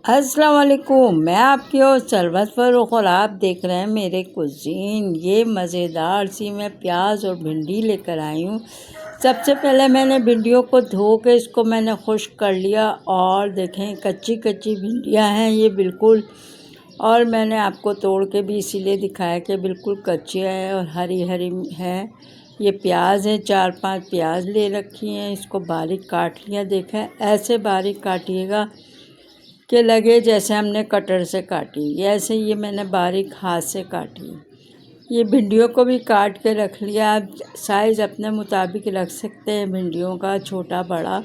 अस्सलाम वालेकुम। मैं आपकी होस्ट सरवत फ़ारूक और आप देख रहे हैं मेरे कुज़ीन। ये मज़ेदार सी मैं प्याज और भिंडी लेकर आई हूँ। सबसे पहले मैंने भिंडियों को धो के इसको मैंने खुश्क कर लिया और देखें कच्ची कच्ची भिंडियाँ हैं ये बिल्कुल। और मैंने आपको तोड़ के भी इसीलिए दिखाया कि बिल्कुल कच्ची है और हरी हरी है। ये प्याज है, 4-5 प्याज ले रखी हैं, इसको बारीक काट लिया। देखें ऐसे बारीक काटिएगा कि लगे जैसे हमने कटर से काटी, ऐसे ये मैंने बारीक हाथ से काटी। ये भिंडियों को भी काट के रख लिया। आप साइज़ अपने मुताबिक रख सकते हैं भिंडियों का, छोटा बड़ा।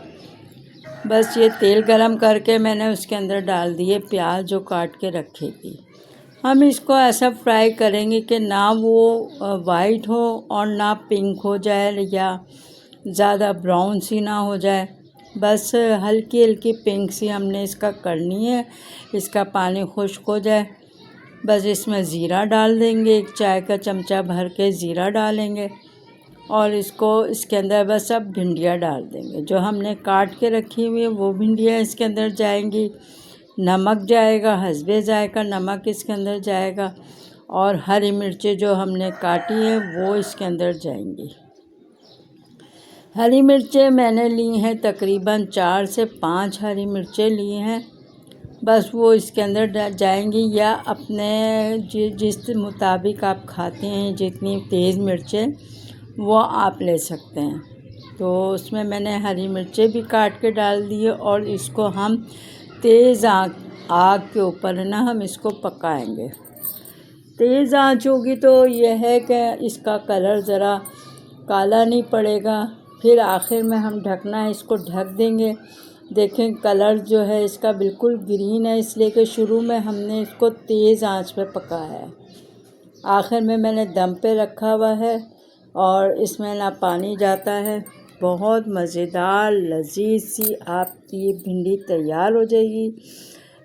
बस ये तेल गरम करके मैंने उसके अंदर डाल दिए प्याज जो काट के रखी थी। हम इसको ऐसा फ्राई करेंगे कि ना वो वाइट हो और ना पिंक हो जाए या ज़्यादा ब्राउन सी ना हो जाए। बस हल्की हल्की पिंक सी हमने इसका करनी है। इसका पानी खुश्क हो जाए, बस इसमें ज़ीरा डाल देंगे। 1 चाय का चमचा भर के ज़ीरा डालेंगे और इसको इसके अंदर बस अब भिंडियाँ डाल देंगे जो हमने काट के रखी हुई है। वो भिंडियाँ इसके अंदर जाएंगी, नमक जाएगा, हस्बे जायका नमक इसके अंदर जाएगा और हरी मिर्चें जो हमने काटी हैं वो इसके अंदर जाएंगी। हरी मिर्चें मैंने ली हैं तकरीबन 4 से 5 हरी मिर्चें ली हैं। बस वो इसके अंदर जाएंगी या अपने जिस मुताबिक आप खाते हैं जितनी तेज़ मिर्चें वो आप ले सकते हैं। तो उसमें मैंने हरी मिर्चें भी काट के डाल दी है और इसको हम तेज़ आग के ऊपर ना हम इसको पकाएंगे। तेज़ आंच होगी तो यह है कि इसका कलर ज़रा काला नहीं पड़ेगा। फिर आखिर में हम ढकना है, इसको ढक देंगे। देखें कलर जो है इसका बिल्कुल ग्रीन है, इसलिए कि शुरू में हमने इसको तेज़ आंच पे पकाया है। आखिर में मैंने दम पे रखा हुआ है और इसमें ना पानी जाता है। बहुत मज़ेदार लजीज सी आपकी ये भिंडी तैयार हो जाएगी।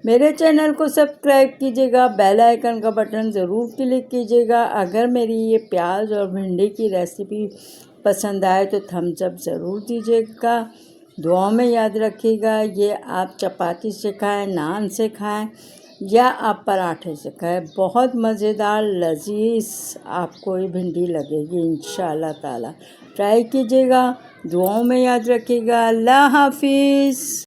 मेरे चैनल को सब्सक्राइब कीजिएगा, बेल आइकन का बटन ज़रूर क्लिक कीजिएगा। अगर मेरी ये प्याज और भिंडी की रेसिपी पसंद आए तो थम्स अप ज़रूर दीजिएगा। दुआ में याद रखिएगा, ये आप चपाती से खाएं, नान से खाएं या आप पराठे से खाएं, बहुत मज़ेदार लजीज आपको ये भिंडी लगेगी इंशाअल्लाह ताला। ट्राई कीजिएगा, दुआओं में याद रखिएगा। अल्लाह हाफिज़।